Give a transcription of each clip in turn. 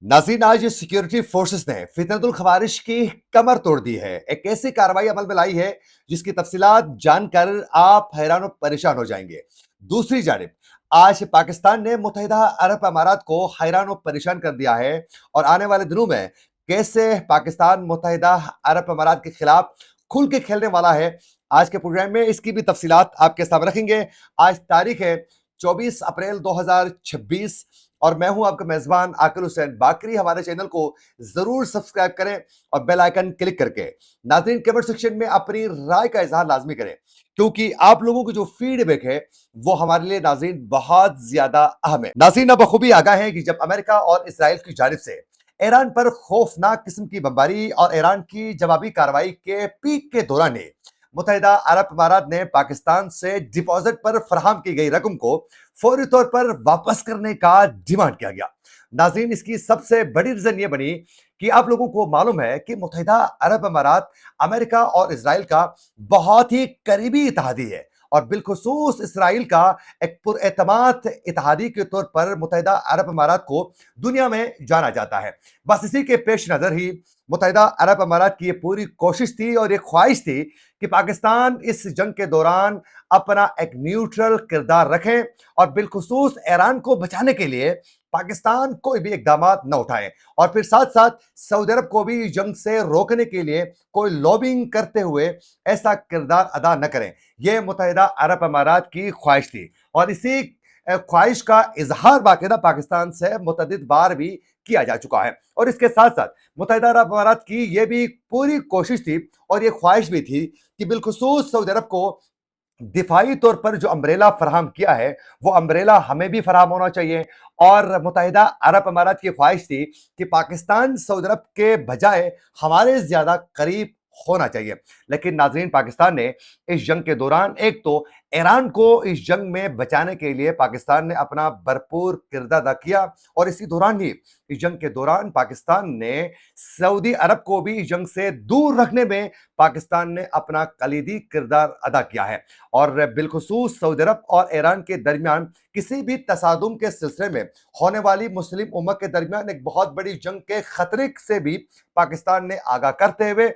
नाज़रीन, आज security forces ने फितरतुल खवारिश की कमर तोड़ दी है। एक ऐसी कार्रवाई अमल में लाई है जिसकी तफसीलात जानकर आप हैरान और परेशान हो जाएंगे। दूसरी जानिब आज पाकिस्तान ने मुत्तहिदा अरब अमारात को हैरान और परेशान कर दिया है और आने वाले दिनों में कैसे पाकिस्तान मुत्तहिदा अरब अमारात के खिलाफ खुल के खेलने वाला है, आज के प्रोग्राम में इसकी भी तफसीलात आपके सामने रखेंगे। आज तारीख है 24 अप्रैल 2026 और मैं हूं आपका मेजबान आकिल हुसैन बाकरी। हमारे चैनल को जरूर सब्सक्राइब करें और बेल आइकन क्लिक करके नाज़रीन कमेंट सेक्शन में अपनी राय का इजहार लाजमी करें, क्योंकि आप लोगों की जो फीडबैक है वो हमारे लिए नाज़रीन बहुत ज्यादा अहम है। नाज़रीन अब बखूबी आगाह है कि जब अमेरिका और इसराइल की जानिब से ईरान पर खौफनाक किस्म की बमबारी और ईरान की जवाबी कार्रवाई के पीक के दौरान ही मुत्तहिदा अरब अमारात ने पाकिस्तान से डिपॉजिट पर फराहम की गई रकम को फौरी तौर पर वापस करने का डिमांड किया गया। नाज़रीन, इसकी सबसे बड़ी रीजन यह बनी कि आप लोगों को मालूम है कि मुत्तहिदा अरब अमारात अमेरिका और इसराइल का बहुत ही करीबी इत्तेहादी है और बिलखुसूस इसराइल का एक पुरएतमाद इत्तेहादी के तौर पर मुत्तहिदा अरब अमारात को दुनिया में जाना जाता है। बस इसी के पेश नजर ही मुत्तहिदा अरब अमारात की ये पूरी कोशिश थी और ये ख्वाहिश थी कि पाकिस्तान इस जंग के दौरान अपना एक न्यूट्रल किरदार रखें और बिलखुसूस ईरान को बचाने के लिए पाकिस्तान कोई भी इकदाम न उठाए और फिर साथ साथ सऊदी अरब को भी जंग से रोकने के लिए कोई लॉबिंग करते हुए ऐसा किरदार अदा न करें। यह मुत्तहिदा अरब अमारात की ख्वाहिश थी और इसी ख्वाहिश का इजहार बाकायदा पाकिस्तान से मुतअद्दिद बार भी किया जा चुका है और इसके साथ साथ मुत्तहिदा अरब अमारात की यह भी पूरी कोशिश थी और यह ख्वाहिश भी थी कि बिलखुसूस सऊदी अरब को दिफाई तौर पर जो अम्ब्रेला फराहम किया है वो अम्ब्रेला हमें भी फराहम होना चाहिए। और मुत्तहिदा अरब अमारात की ख्वाहिश थी कि पाकिस्तान सऊदी अरब के बजाय हमारे ज्यादा करीब होना चाहिए। लेकिन नाजरीन, पाकिस्तान ने इस जंग के दौरान एक तो ईरान को इस जंग में बचाने के लिए पाकिस्तान ने अपना भरपूर किरदार अदा किया और इसी दौरान ही इस जंग के दौरान पाकिस्तान ने सऊदी अरब को भी इस जंग से दूर रखने में पाकिस्तान ने अपना कलीदी किरदार अदा किया है। और बिलखुसूस सऊदी अरब और ईरान के दरमियान किसी भी तसादुम के सिलसिले में होने वाली मुस्लिम उम्मत के दरमियान एक बहुत बड़ी जंग के खतरे से भी पाकिस्तान ने आगाह करते हुए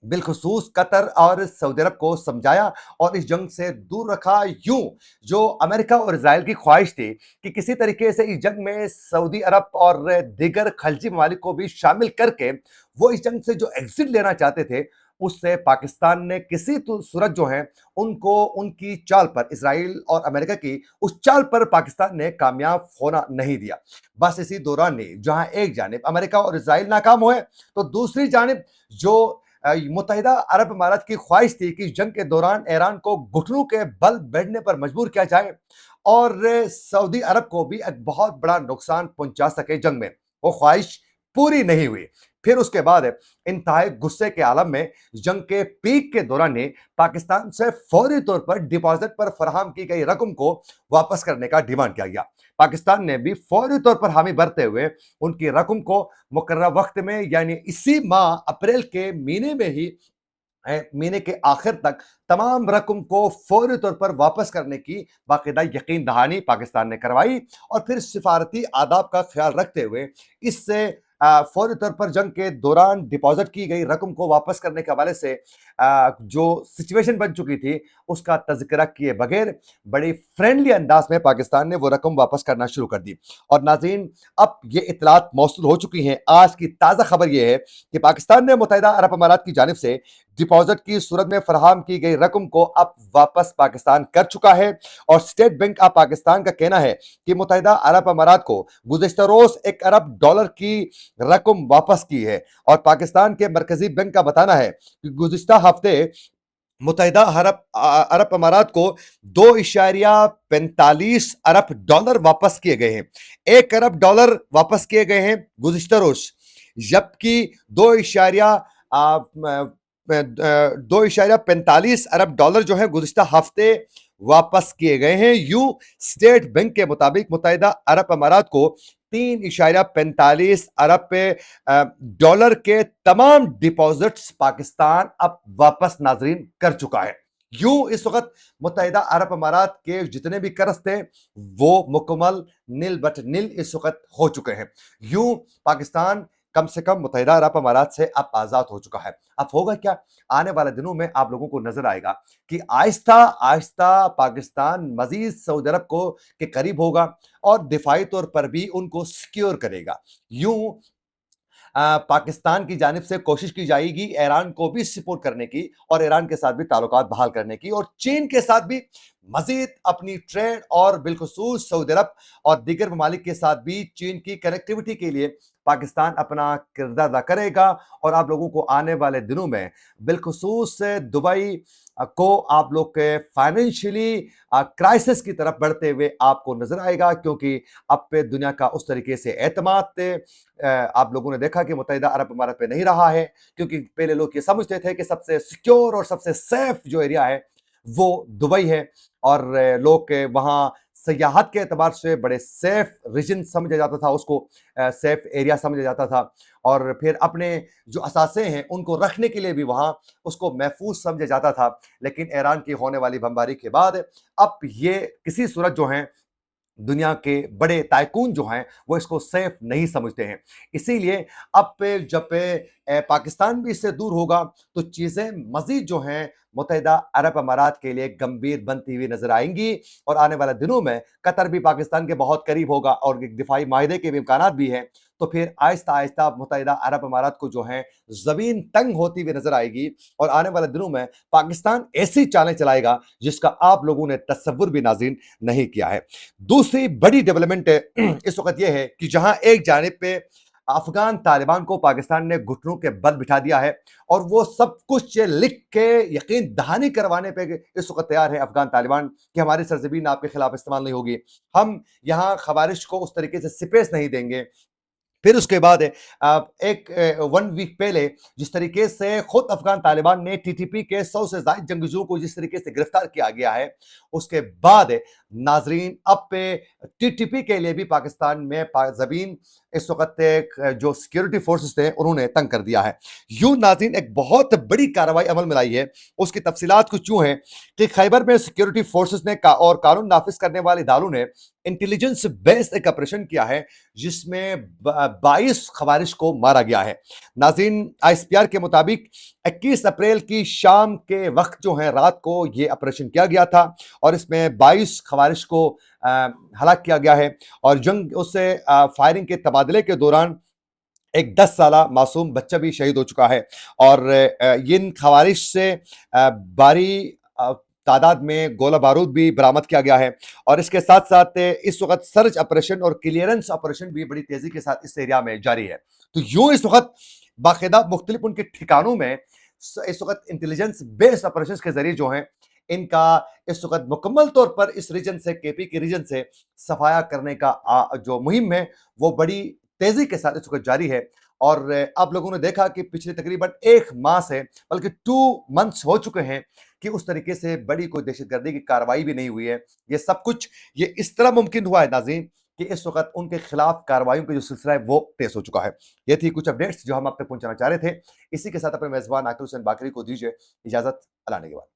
बिलखुसूस कतर और सऊदी अरब को समझाया और इस जंग से दूर रखा। यूं जो अमेरिका और इजराइल की ख्वाहिश थी कि किसी तरीके से इस जंग में सऊदी अरब और दीगर खलजी ममालिक को भी शामिल करके वो इस जंग से जो एग्जिट लेना चाहते थे, उससे पाकिस्तान ने किसी सूरत जो है उनको उनकी चाल पर, इसराइल और अमेरिका की उस चाल पर पाकिस्तान ने कामयाब होना नहीं दिया। बस इसी दौरान ही जहां एक जानिब अमेरिका और इसराइल नाकाम हुए तो दूसरी जानिब जो मुत्तहिदा अरब अमारात की ख्वाहिश थी कि जंग के दौरान ईरान को घुटनों के बल बैठने पर मजबूर किया जाए और सऊदी अरब को भी एक बहुत बड़ा नुकसान पहुंचा सके जंग में, वो ख्वाहिश पूरी नहीं हुई। फिर उसके बाद इंतहाई गुस्से के आलम में जंग के पीक के दौरान ही पाकिस्तान से फौरी तौर पर डिपॉजिट पर फराहम की गई रकम को वापस करने का डिमांड किया गया। पाकिस्तान ने भी फौरी तौर पर हामी भरते हुए उनकी रकम को मुकर्रर वक्त में यानी इसी माह अप्रैल के महीने में ही महीने के आखिर तक तमाम रकम को फौरी तौर पर वापस करने की बाकायदा यकीन दहानी पाकिस्तान ने करवाई और फिर सिफारती आदाब का ख्याल रखते हुए इससे फौरी तौर पर जंग के दौरान डिपॉजिट की गई रकम को वापस करने के हवाले से जो सिचुएशन बन चुकी थी उसका तज़किरा किए बगैर बड़ी फ्रेंडली अंदाज में पाकिस्तान ने वो रकम वापस करना शुरू कर दी। और नाज़रीन, अब ये इतलात मौसूल हो चुकी हैं। आज की ताज़ा खबर यह है कि पाकिस्तान ने मुत्तहिदा अरब अमारात की जानिब से डिपॉजिट की सूरत में फराहम की गई रकम को अब वापस पाकिस्तान कर चुका है और स्टेट बैंक ऑफ पाकिस्तान का कहना है कि मुत्तहिदा अरब अमारात को गुज़िश्ता रोज $1 अरब की रकम वापस की है और पाकिस्तान के मरकजी बैंक का बताना है कि गुज़िश्ता हफ्ते मुत्तहिदा अरब अमारात को $2.45 अरब वापस किए गए हैं। $1 अरब वापस किए गए हैं गुज़िश्ता रोज, जबकि 2.45 अरब जो है गुज़िश्ता हफ्ते वापस किए गए हैं। यूं स्टेट बैंक के मुताबिक मुत्तहिदा अरब अमारात को $3.45 अरब के तमाम डिपॉजिट्स पाकिस्तान अब वापस नाजरीन कर चुका है। यूं इस वक्त मुत्तहिदा अरब अमारात के जितने भी कर्ज थे वो मुकम्मल नील बट नील इस वक्त हो चुके हैं। यूं पाकिस्तान कम से कम मुत्तहिदा अरब अमारात से अब आजाद हो चुका है। अब होगा क्या, आने वाले दिनों में आप लोगों को नजर आएगा कि आहिस्ता आहिस्ता पाकिस्तान मजीद सऊदी अरब को के करीब होगा और दिफाई तौर पर भी उनको सिक्योर करेगा। यूं पाकिस्तान की जानिब से कोशिश की जाएगी ईरान को भी सपोर्ट करने की और ईरान के साथ भी ताल्लुकात बहाल करने की और चीन के साथ भी मजीद अपनी ट्रेड और बिलखसूस सऊदी अरब और दीगर ममालिक के साथ भी चीन की कनेक्टिविटी के लिए पाकिस्तान अपना किरदार अदा करेगा। और आप लोगों को आने वाले दिनों में बिलखसूस दुबई को आप लोग के फाइनेंशियली क्राइसिस की तरफ बढ़ते हुए आपको नजर आएगा, क्योंकि अब पे दुनिया का उस तरीके से एतमाद आप लोगों ने देखा कि मुत्तहिदा अरब अमारात पे नहीं रहा है, क्योंकि पहले लोग ये समझते थे कि सबसे सिक्योर और सबसे सेफ जो एरिया है वो दुबई है और लोग वहां सयाहत के एतबार से बड़े सेफ रीजन समझा जाता था, उसको सेफ एरिया समझा जाता था और फिर अपने जो असासे हैं उनको रखने के लिए भी वहां उसको महफूज समझा जाता था। लेकिन ईरान की होने वाली बमबारी के बाद अब ये किसी सूरत जो है दुनिया के बड़े टाइकून जो हैं वो इसको सेफ नहीं समझते हैं। इसीलिए अब पे जब पे पाकिस्तान भी इससे दूर होगा तो चीजें मजीद जो हैं मुत्तहिदा अरब अमारात के लिए गंभीर बनती हुई नजर आएंगी और आने वाले दिनों में कतर भी पाकिस्तान के बहुत करीब होगा और एक दिफाई माहिदे के भी इम्कान भी हैं। तो फिर आहिस्ता आहिस्ता मुत्तहिदा अरब अमारात को जो है जमीन तंग होती हुई नजर आएगी और आने वाले दिनों में पाकिस्तान ऐसी चालें चलाएगा जिसका आप लोगों ने तस्वुर भी नाज़रीन नहीं किया है। दूसरी बड़ी डेवलपमेंट इस वक्त यह है कि जहां एक जानिब पे अफगान तालिबान को पाकिस्तान ने घुटनों के बल बिठा दिया है और वो सब कुछ लिख के यकीन दहानी करवाने पे इस वक्त तैयार है अफगान तालिबान कि हमारी सरजमीन आपके खिलाफ इस्तेमाल नहीं होगी, हम यहां खवारिश को उस तरीके से स्पेस नहीं देंगे। फिर उसके बाद एक 1 वीक पहले जिस तरीके से खुद अफगान तालिबान ने टीटीपी के 100 से ज्यादा जंगजूओं को जिस तरीके से गिरफ्तार किया गया है, उसके बाद नाजरीन अब पे टीटीपी के लिए भी पाकिस्तान में जमीन इस वक्त जो सिक्योरिटी फोर्सेस थे उन्होंने तंग कर दिया है। यूं नाजरीन एक बहुत बड़ी कार्रवाई अमल में लाई है, उसकी तफसीलात कुछ यूं है कि खैबर में सिक्योरिटी फोर्सेस ने और कानून नाफिज करने वाले इदारों ने इंटेलिजेंस बेस्ड एक ऑपरेशन किया है जिसमें 22 खवारिश को मारा गया है। नाज़रीन आईएसपीआर के मुताबिक 21 अप्रैल की शाम के वक्त जो है रात को ये ऑपरेशन किया गया था और इसमें 22 खवारिश को हलाक किया गया है और जंग उससे फायरिंग के तबादले के दौरान एक 10 साला मासूम बच्चा भी शहीद हो चुका है और इन खवारिश से भारी तादाद में गोला बारूद भी बरामद किया गया है और इसके साथ साथ इस वक्त सर्च ऑपरेशन और क्लियरेंस ऑपरेशन भी बड़ी तेजी के साथ इस एरिया में जारी है। तो यूं इस वक्त बाकायदा मुख्तलिफ उनके ठिकानों में इस वक्त इंटेलिजेंस बेस्ड ऑपरेशन के जरिए जो है इनका इस वक्त मुकम्मल तौर पर इस रीजन से केपी के रीजन से सफाया करने का जो मुहिम है वो बड़ी तेजी के साथ इस वक्त जारी है। और आप लोगों ने देखा कि पिछले तकरीबन 1 माह से बल्कि 2 मंथ्स हो चुके हैं कि उस तरीके से बड़ी कोई दहशतगर्दी की कार्रवाई भी नहीं हुई है। ये सब कुछ ये इस तरह मुमकिन हुआ है नाज़रीन कि इस वक्त उनके खिलाफ कार्रवाइयों का जो सिलसिला है वो तेज हो चुका है। ये थी कुछ अपडेट्स जो हम आप तक पहुंचाना चाह रहे थे। इसी के साथ अपने मेजबान आकिब हुसैन बाकरी को दीजिए इजाजत। अल्लाह ने के बाद।